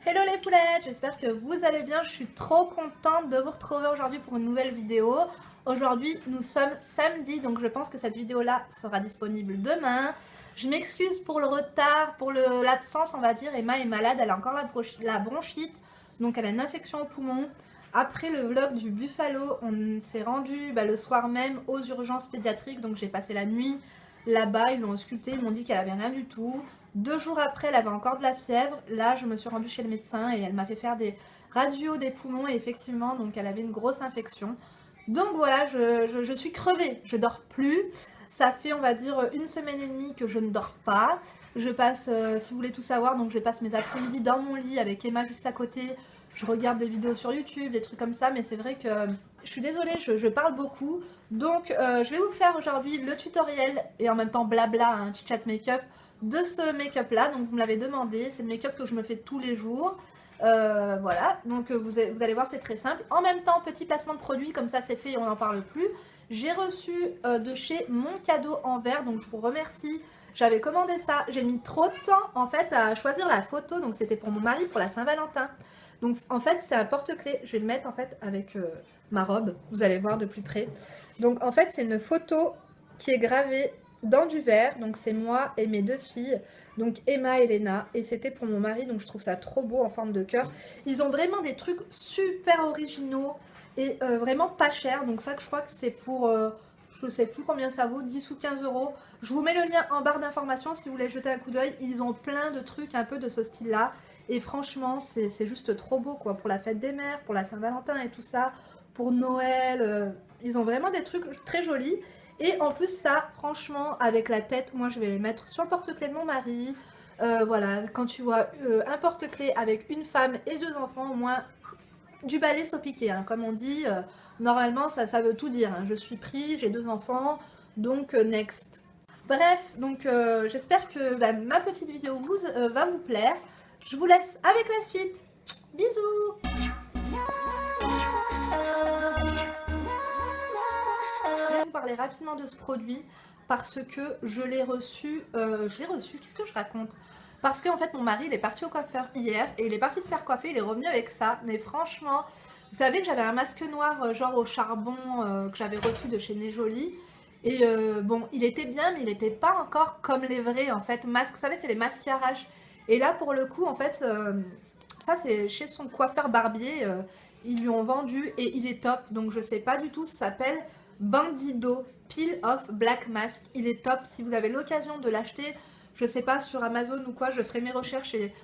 Hello les poulettes, j'espère que vous allez bien, je suis trop contente de vous retrouver aujourd'hui pour une nouvelle vidéo. Aujourd'hui nous sommes samedi, donc je pense que cette vidéo là sera disponible demain. Je m'excuse pour le retard, pour l'absence on va dire. Emma est malade, elle a encore la bronchite, donc elle a une infection au poumon. Après le vlog du Buffalo, on s'est rendu le soir même aux urgences pédiatriques, donc j'ai passé la nuit là-bas, ils l'ont auscultée, ils m'ont dit qu'elle avait rien du tout. 2 jours après, elle avait encore de la fièvre. Là, je me suis rendue chez le médecin et elle m'a fait faire des radios des poumons et effectivement, donc elle avait une grosse infection. Donc voilà, je suis crevée, je dors plus. Ça fait, on va dire, 1 semaine et demie que je ne dors pas. Je passe, si vous voulez tout savoir, donc je passe mes après-midi dans mon lit avec Emma juste à côté. Je regarde des vidéos sur YouTube, des trucs comme ça, mais c'est vrai que je suis désolée, je parle beaucoup. Donc je vais vous faire aujourd'hui le tutoriel et en même temps blabla, un chit-chat make-up de ce make-up là. Donc vous me l'avez demandé, c'est le make-up que je me fais tous les jours. Voilà, donc vous allez voir, c'est très simple. En même temps, petit placement de produit, comme ça c'est fait et on n'en parle plus. J'ai reçu de chez Mon Cadeau en Verre, donc je vous remercie. J'avais commandé ça, j'ai mis trop de temps en fait à choisir la photo, donc c'était pour mon mari pour la Saint-Valentin. Donc en fait c'est un porte-clés, je vais le mettre en fait avec ma robe, vous allez voir de plus près. Donc en fait c'est une photo qui est gravée dans du verre, donc c'est moi et mes 2 filles, donc Emma et Léna, et c'était pour mon mari, donc je trouve ça trop beau en forme de cœur. Ils ont vraiment des trucs super originaux et vraiment pas chers, donc ça que je crois que c'est pour, je sais plus combien ça vaut, 10 ou 15 euros. Je vous mets le lien en barre d'informations si vous voulez jeter un coup d'œil, ils ont plein de trucs un peu de ce style là. Et franchement, c'est juste trop beau quoi, pour la fête des mères, pour la Saint-Valentin et tout ça, pour Noël. Ils ont vraiment des trucs très jolis. Et en plus ça, franchement, avec la tête, moi je vais les mettre sur le porte-clés de mon mari. Voilà, quand tu vois un porte-clés avec une femme et 2 enfants, au moins du balai sans piquer, hein, comme on dit. Normalement, ça veut tout dire. Hein. Je suis prise, j'ai 2 enfants, donc next. Bref, donc j'espère que ma petite vidéo va vous plaire. Je vous laisse avec la suite. Bisous! Je vais vous parler rapidement de ce produit parce que je l'ai reçu. Qu'est-ce que je raconte? Parce qu'en fait, mon mari, il est parti au coiffeur hier et il est parti se faire coiffer, il est revenu avec ça. Mais franchement, vous savez que j'avais un masque noir genre au charbon que j'avais reçu de chez Né Jolie. Et bon, il était bien, mais il n'était pas encore comme les vrais en fait masques. Vous savez, c'est les masques qui arrachent. Et là, pour le coup, en fait, ça c'est chez son coiffeur barbier. Ils lui ont vendu et il est top. Donc je sais pas du tout, ça s'appelle Bandido Peel Off Black Mask. Il est top. Si vous avez l'occasion de l'acheter, je sais pas, sur Amazon ou quoi, je ferai mes recherches et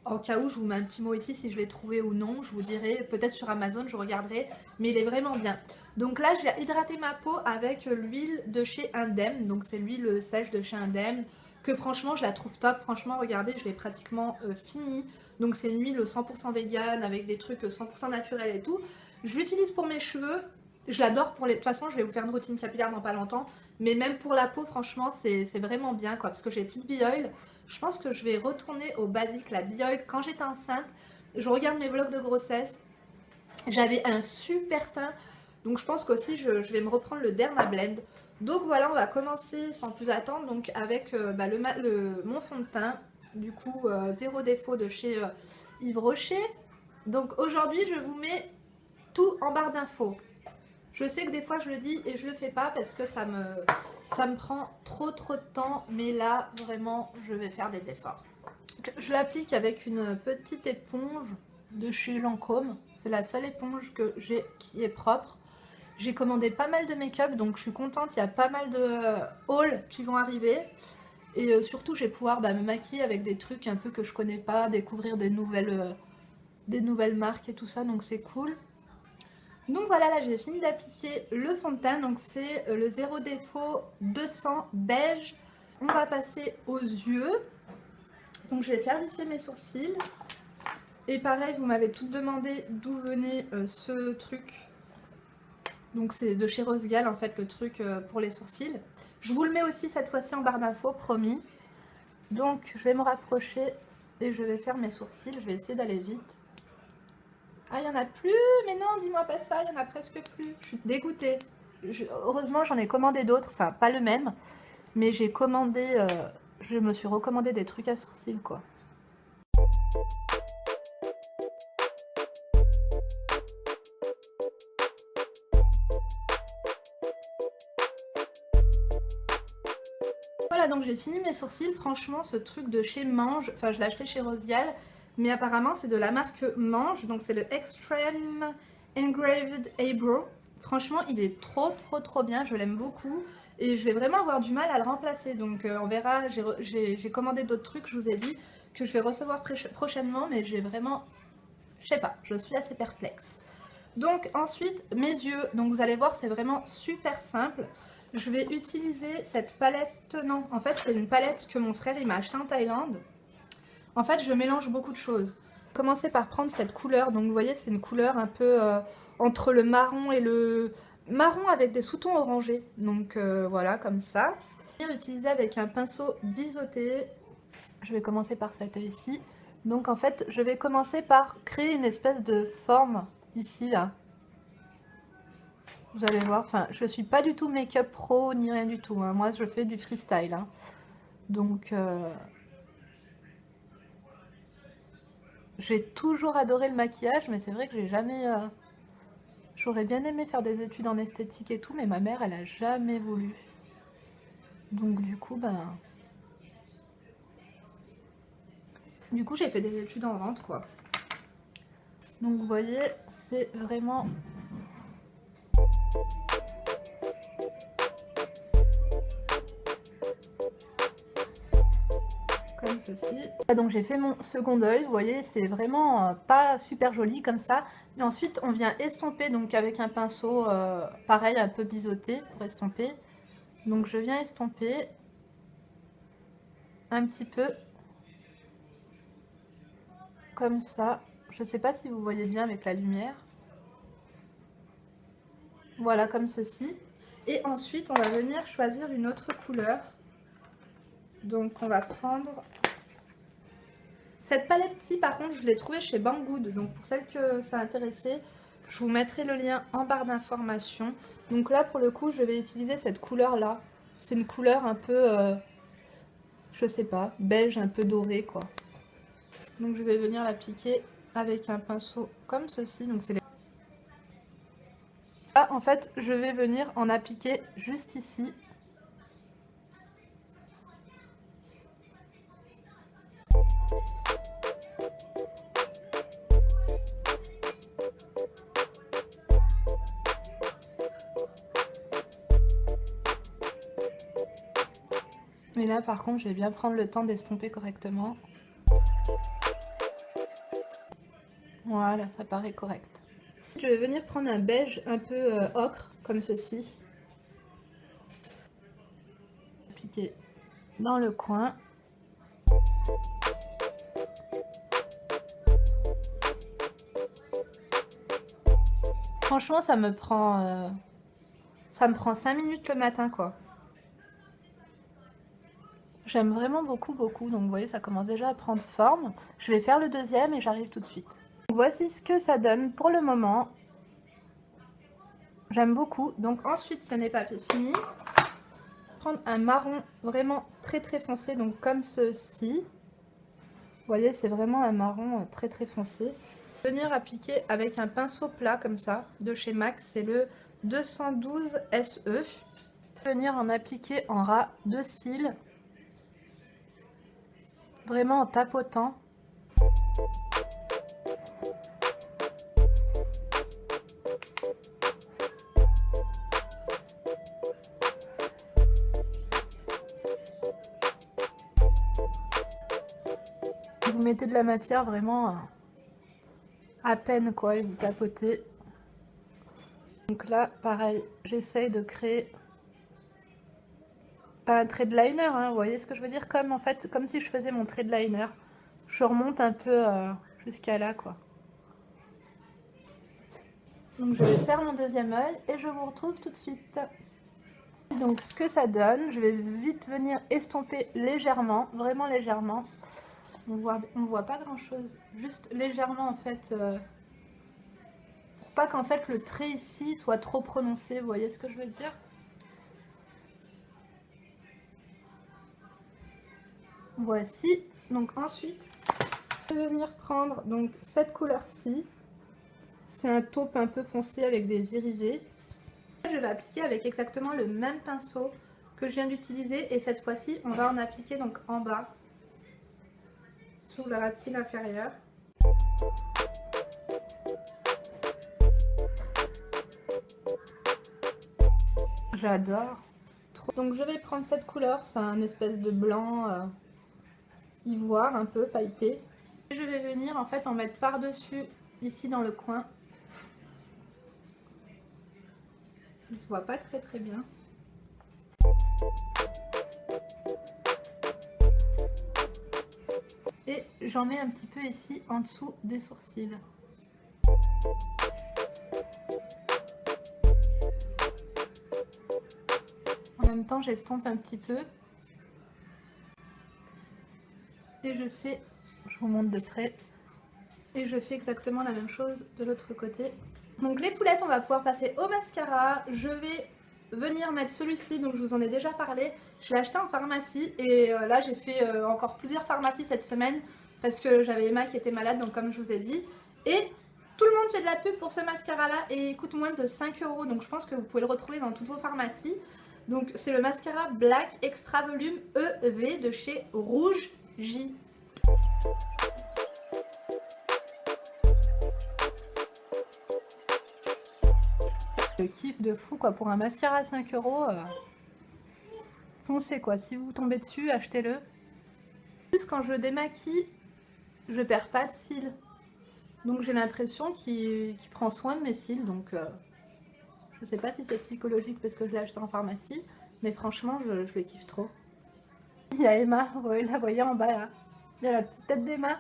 en cas où, je vous mets un petit mot ici si je l'ai trouvé ou non, je vous dirai, peut-être sur Amazon, je regarderai, mais il est vraiment bien. Donc là, j'ai hydraté ma peau avec l'huile de chez Indem, donc c'est l'huile sèche de chez Indem, que franchement, je la trouve top. Franchement, regardez, je l'ai pratiquement fini. Donc c'est une huile 100% vegan, avec des trucs 100% naturels et tout. Je l'utilise pour mes cheveux, je l'adore pour les... De toute façon, je vais vous faire une routine capillaire dans pas longtemps, mais même pour la peau, franchement, c'est vraiment bien, quoi, parce que j'ai plus de bioil. Je pense que je vais retourner au basique, la bioil. Quand j'étais enceinte, je regarde mes vlogs de grossesse, j'avais un super teint, donc je pense qu'aussi je vais me reprendre le Dermablend. Donc voilà, on va commencer sans plus attendre donc avec mon fond de teint, du coup zéro défaut de chez Yves Rocher. Donc aujourd'hui, je vous mets tout en barre d'infos. Je sais que des fois je le dis et je le fais pas parce que ça me prend trop de temps, mais là vraiment je vais faire des efforts. Je l'applique avec une petite éponge de chez Lancôme, c'est la seule éponge que j'ai qui est propre. J'ai commandé pas mal de make-up donc je suis contente, il y a pas mal de hauls qui vont arriver. Et surtout je vais pouvoir me maquiller avec des trucs un peu que je connais pas, découvrir des nouvelles marques et tout ça, donc c'est cool. Donc voilà, là j'ai fini d'appliquer le fond de teint, donc c'est le zéro défaut 200 beige. On va passer aux yeux, donc je vais faire vite fait mes sourcils. Et pareil, vous m'avez toutes demandé d'où venait ce truc. Donc c'est de chez Rosegal en fait, le truc pour les sourcils. Je vous le mets aussi cette fois-ci en barre d'infos, promis. Donc je vais me rapprocher et je vais faire mes sourcils, je vais essayer d'aller vite. Ah, il n'y en a plus, mais non, dis-moi pas ça, il n'y en a presque plus. Je suis dégoûtée. Heureusement, j'en ai commandé d'autres, enfin pas le même, mais j'ai commandé, je me suis recommandé des trucs à sourcils, quoi. Voilà, donc j'ai fini mes sourcils. Franchement, ce truc de chez Mange, enfin je l'ai acheté chez Rosial, mais apparemment c'est de la marque Mange, donc c'est le Extreme Engraved Eyebrow. Franchement, il est trop bien, je l'aime beaucoup. Et je vais vraiment avoir du mal à le remplacer, donc on verra. J'ai commandé d'autres trucs, je vous ai dit, que je vais recevoir prochainement, mais j'ai vraiment... Je sais pas, je suis assez perplexe. Donc ensuite, mes yeux, donc vous allez voir, c'est vraiment super simple. Je vais utiliser cette palette, non, en fait c'est une palette que mon frère il m'a acheté en Thaïlande. En fait, je mélange beaucoup de choses. Commencer par prendre cette couleur, donc vous voyez, c'est une couleur un peu entre le marron et le... marron avec des sous-tons orangés. Donc voilà, comme ça. Je vais utiliser avec un pinceau biseauté. Je vais commencer par cet œil-ci. Donc en fait, je vais commencer par créer une espèce de forme ici, là. Vous allez voir, enfin, je suis pas du tout make-up pro ni rien du tout, hein. Moi, je fais du freestyle, hein. Donc, j'ai toujours adoré le maquillage, mais c'est vrai que j'ai jamais... J'aurais bien aimé faire des études en esthétique et tout, mais ma mère, elle a jamais voulu. Donc du coup, ben... Du coup, j'ai fait des études en vente, quoi. Donc vous voyez, c'est vraiment... comme ceci. Donc j'ai fait mon second œil, vous voyez, c'est vraiment pas super joli comme ça. Et ensuite, on vient estomper donc avec un pinceau, pareil, un peu biseauté pour estomper. Donc je viens estomper un petit peu comme ça. Je sais pas si vous voyez bien avec la lumière. Voilà, comme ceci. Et ensuite, on va venir choisir une autre couleur. Donc on va prendre... Cette palette-ci, par contre, je l'ai trouvée chez Banggood. Donc pour celles que ça intéressait, je vous mettrai le lien en barre d'informations. Donc là, pour le coup, je vais utiliser cette couleur-là. C'est une couleur un peu, je sais pas, beige, un peu doré, quoi. Donc je vais venir l'appliquer avec un pinceau comme ceci. Donc c'est les... Là, en fait, je vais venir en appliquer juste ici. Et là, par contre, je vais bien prendre le temps d'estomper correctement. Voilà, ça paraît correct. Je vais venir prendre un beige un peu ocre, comme ceci. Appliquer dans le coin. Franchement, ça me prend 5 minutes le matin, quoi. J'aime vraiment beaucoup. Donc vous voyez, ça commence déjà à prendre forme. Je vais faire le deuxième et j'arrive tout de suite. Voici ce que ça donne pour le moment. J'aime beaucoup. Donc ensuite, ce n'est pas fini. Prendre un marron vraiment très foncé, donc comme ceci. Vous voyez, c'est vraiment un marron très foncé. Venir appliquer avec un pinceau plat comme ça, de chez MAC, c'est le 212 SE. Venir en appliquer en ras de cils. Vraiment en tapotant. Vous mettez de la matière vraiment à peine, quoi, et vous tapotez. Donc là, pareil, j'essaye de créer pas un trait de liner, hein, vous voyez ce que je veux dire, comme en fait, comme si je faisais mon trait de liner. Je remonte un peu jusqu'à là, quoi. Donc je vais faire mon deuxième œil et je vous retrouve tout de suite. Donc ce que ça donne, je vais vite venir estomper légèrement, vraiment légèrement. On voit pas grand chose, juste légèrement en fait, pour pas qu'en fait le trait ici soit trop prononcé, vous voyez ce que je veux dire? Voici, donc ensuite, je vais venir prendre donc cette couleur-ci. C'est un taupe un peu foncé avec des irisés. Je vais appliquer avec exactement le même pinceau que je viens d'utiliser. Et cette fois-ci, on va en appliquer donc en bas, sur le ras de cils inférieur. J'adore. Donc je vais prendre cette couleur, c'est un espèce de blanc ivoire un peu pailleté. Et je vais venir en fait en mettre par-dessus ici dans le coin. Il se voit pas très bien. Et j'en mets un petit peu ici en dessous des sourcils. En même temps, j'estompe un petit peu. Et je vous montre de près. Et je fais exactement la même chose de l'autre côté. Donc les poulettes, on va pouvoir passer au mascara. Je vais venir mettre celui-ci, donc je vous en ai déjà parlé. Je l'ai acheté en pharmacie et là j'ai fait encore plusieurs pharmacies cette semaine parce que j'avais Emma qui était malade, donc comme je vous ai dit. Et tout le monde fait de la pub pour ce mascara là et il coûte moins de 5 €, donc je pense que vous pouvez le retrouver dans toutes vos pharmacies. Donc c'est le mascara Black Extra Volume EV de chez Rouge J. Le kiff de fou quoi, pour un mascara à 5 €, foncez quoi, si vous tombez dessus, achetez-le. En plus quand je démaquille, je perds pas de cils. Donc j'ai l'impression qu'il prend soin de mes cils, donc je sais pas si c'est psychologique parce que je l'ai acheté en pharmacie, mais franchement je le kiffe trop. Il y a Emma, vous la voyez en bas là, il y a la petite tête d'Emma.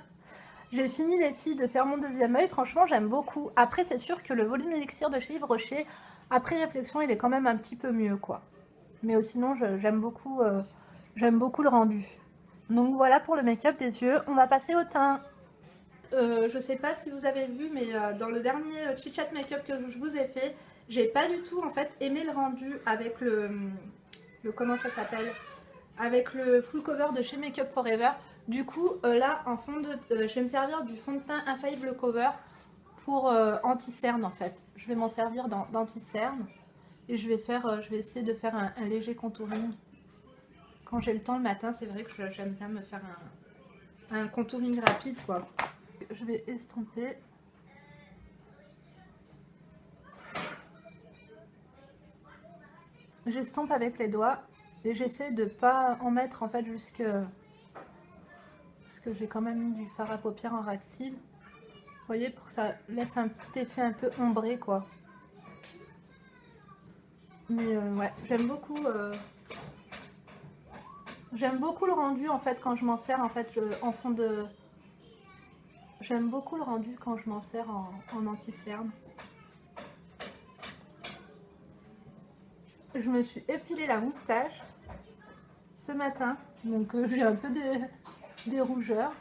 J'ai fini les filles de faire mon deuxième œil, franchement j'aime beaucoup. Après c'est sûr que le volume élixir de chez Yves Rocher, après réflexion il est quand même un petit peu mieux quoi. Mais sinon j'aime beaucoup le rendu. Donc voilà pour le make-up des yeux, on va passer au teint. Je sais pas si vous avez vu, mais dans le dernier chit chat make-up que je vous ai fait, j'ai pas du tout en fait aimé le rendu avec le comment ça s'appelle, avec le full cover de chez Make Up Forever. Du coup là en fond de je vais me servir du fond de teint Infaillible Cover pour anti-cerne en fait. Je vais m'en servir d'anti-cerne et je vais essayer de faire un léger contouring quand j'ai le temps le matin. C'est vrai que j'aime bien me faire un contouring rapide quoi. Je vais estomper. J'estompe avec les doigts et j'essaie de pas en mettre en fait jusque, parce que j'ai quand même mis du fard à paupières en ras de cils. Vous voyez, pour que ça laisse un petit effet un peu ombré quoi. Mais ouais, j'aime beaucoup le rendu en fait quand je m'en sers en fait en fond de. J'aime beaucoup le rendu quand je m'en sers en anti-cerne. Je me suis épilé la moustache ce matin, donc j'ai un peu des rougeurs.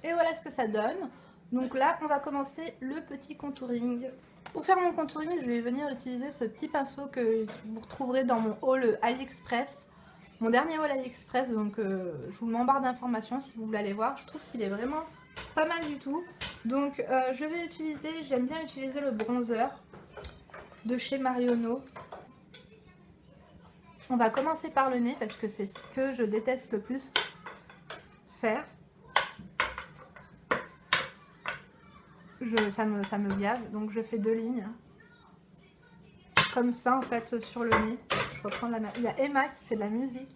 Et voilà ce que ça donne. Donc là, on va commencer le petit contouring. Pour faire mon contouring, je vais venir utiliser ce petit pinceau que vous retrouverez dans mon haul AliExpress. Mon dernier haul AliExpress, donc je vous le mets en barre d'informations si vous voulez aller voir. Je trouve qu'il est vraiment pas mal du tout. Donc je vais utiliser, j'aime bien utiliser le bronzer de chez Marionneau. On va commencer par le nez parce que c'est ce que je déteste le plus faire. Ça me gave, donc je fais 2 lignes. Comme ça en fait sur le nez. Je reprends la main. Il y a Emma qui fait de la musique.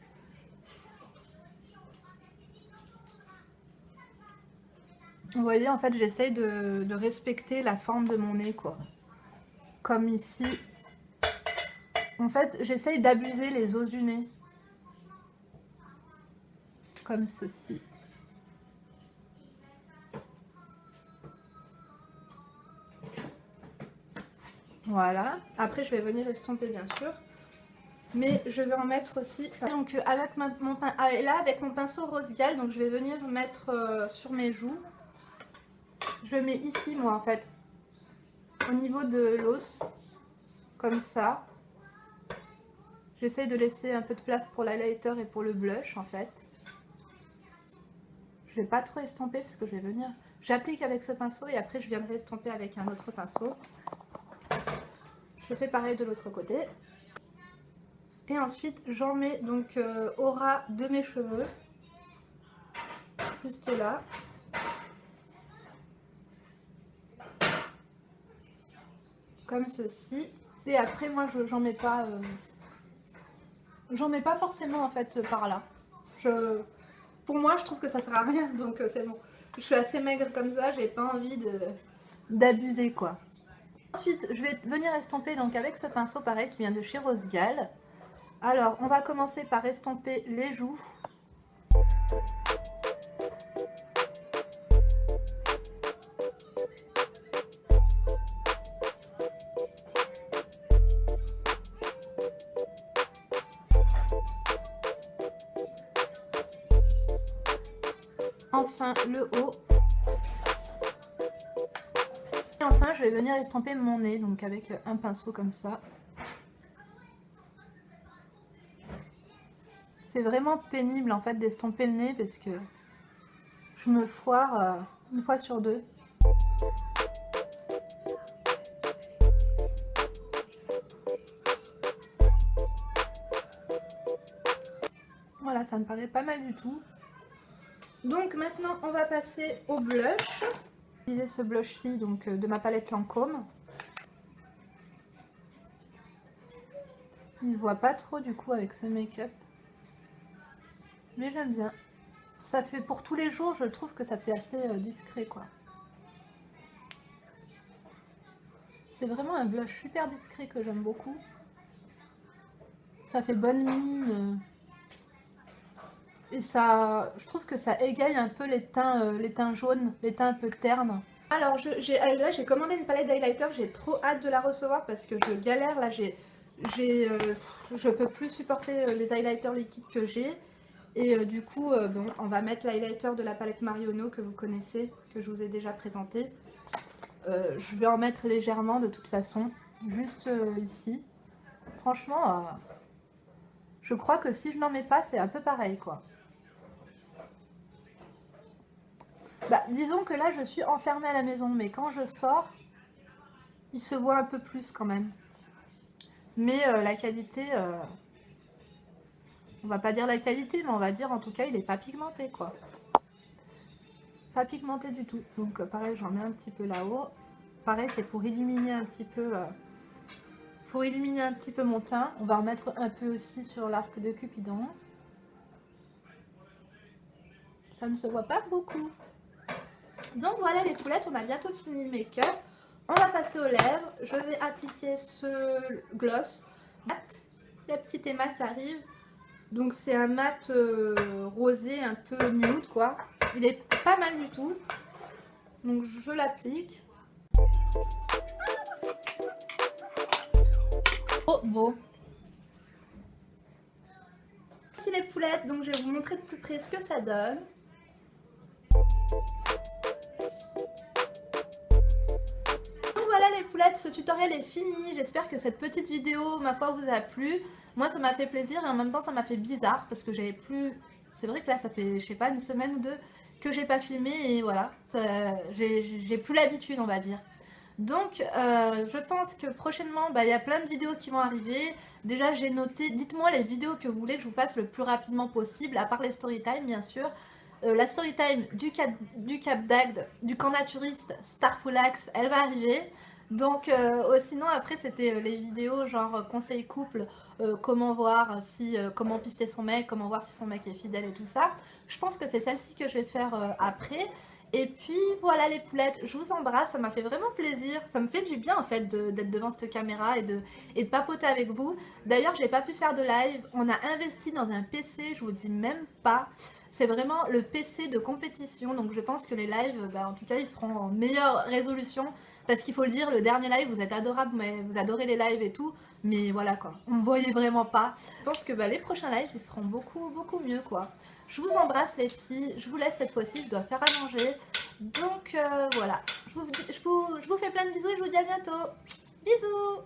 Vous voyez, en fait, j'essaye de respecter la forme de mon nez, quoi. Comme ici. En fait, j'essaye d'abuser les os du nez. Comme ceci. Voilà. Après, je vais venir estomper, bien sûr. Mais je vais en mettre aussi. Donc, avec avec mon pinceau rose Gall, donc je vais venir mettre sur mes joues. Je mets ici, moi, en fait, au niveau de l'os, comme ça. J'essaie de laisser un peu de place pour l'highlighter et pour le blush, en fait. vais pas trop estomper parce que je vais venir... J'applique avec ce pinceau et après je viendrai estomper avec un autre pinceau. Je fais pareil de l'autre côté. Et ensuite j'en mets donc au ras de mes cheveux. Juste là. Comme ceci. Et après moi j'en mets pas... J'en mets pas forcément en fait par là. Pour moi je trouve que ça sert à rien donc c'est bon. Je suis assez maigre comme ça, j'ai pas envie d'abuser quoi. Ensuite je vais venir estomper donc avec ce pinceau pareil qui vient de chez Rose Gall. Alors on va commencer par estomper les joues. Enfin le haut. Et enfin je vais venir estomper mon nez donc avec un pinceau comme ça. C'est vraiment pénible en fait d'estomper le nez parce que je me foire une fois sur deux. Voilà, ça me paraît pas mal du tout. Donc maintenant on va passer au blush. J'ai utilisé ce blush-ci donc de ma palette Lancôme. Il se voit pas trop du coup avec ce make-up. Mais j'aime bien. Ça fait pour tous les jours, je trouve que ça fait assez discret quoi. C'est vraiment un blush super discret que j'aime beaucoup. Ça fait bonne mine. Et ça, je trouve que ça égaye un peu les teints jaunes, les teints un peu ternes. Alors là j'ai commandé une palette d'highlighter, j'ai trop hâte de la recevoir parce que je galère. Là je peux plus supporter les highlighters liquides que j'ai. Et du coup bon, on va mettre l'highlighter de la palette Marionneau que vous connaissez, que je vous ai déjà présenté. Je vais en mettre légèrement de toute façon, juste ici. Franchement, je crois que si je n'en mets pas c'est un peu pareil quoi. Bah, disons que là je suis enfermée à la maison, mais quand je sors, il se voit un peu plus quand même. Mais la qualité, on va pas dire la qualité, mais on va dire en tout cas il est pas pigmenté quoi. Pas pigmenté du tout. Donc pareil, j'en mets un petit peu là-haut. Pareil, c'est pour illuminer un petit peu, mon teint. On va en mettre un peu aussi sur l'arc de Cupidon. Ça ne se voit pas beaucoup. Donc voilà les poulettes, on a bientôt fini le make-up. On va passer aux lèvres. Je vais appliquer ce gloss mat. Il y a petit Emma qui arrive. Donc c'est un mat rosé un peu nude quoi. Il est pas mal du tout. Donc je l'applique. Oh beau. Voici les poulettes, donc je vais vous montrer de plus près ce que ça donne. Voilà les poulettes, ce tutoriel est fini. J'espère que cette petite vidéo, ma foi, vous a plu. Moi ça m'a fait plaisir et en même temps ça m'a fait bizarre parce que j'avais plus... C'est vrai que là ça fait, je sais pas, une semaine ou deux que j'ai pas filmé et voilà, j'ai plus l'habitude on va dire. Donc je pense que prochainement il y a plein de vidéos qui vont arriver. Déjà j'ai noté, dites-moi les vidéos que vous voulez que je vous fasse le plus rapidement possible, à part les story time bien sûr. La story time du Cap d'Agde, du camp naturiste Starfulax, elle va arriver. Donc sinon après c'était les vidéos genre conseil couple, comment voir si comment pister son mec, comment voir si son mec est fidèle et tout ça. Je pense que c'est celle-ci que je vais faire après. Et puis voilà les poulettes, je vous embrasse, ça m'a fait vraiment plaisir, ça me fait du bien en fait d'être devant cette caméra et de papoter avec vous. D'ailleurs j'ai pas pu faire de live, on a investi dans un PC, je vous dis même pas. C'est vraiment le PC de compétition, donc je pense que les lives, en tout cas ils seront en meilleure résolution. Parce qu'il faut le dire, le dernier live, vous êtes adorables, mais vous adorez les lives et tout. Mais voilà quoi, on ne voyait vraiment pas. Je pense que les prochains lives, ils seront beaucoup mieux quoi. Je vous embrasse les filles, je vous laisse cette fois-ci, je dois faire à manger. Donc voilà, je vous fais plein de bisous et je vous dis à bientôt. Bisous!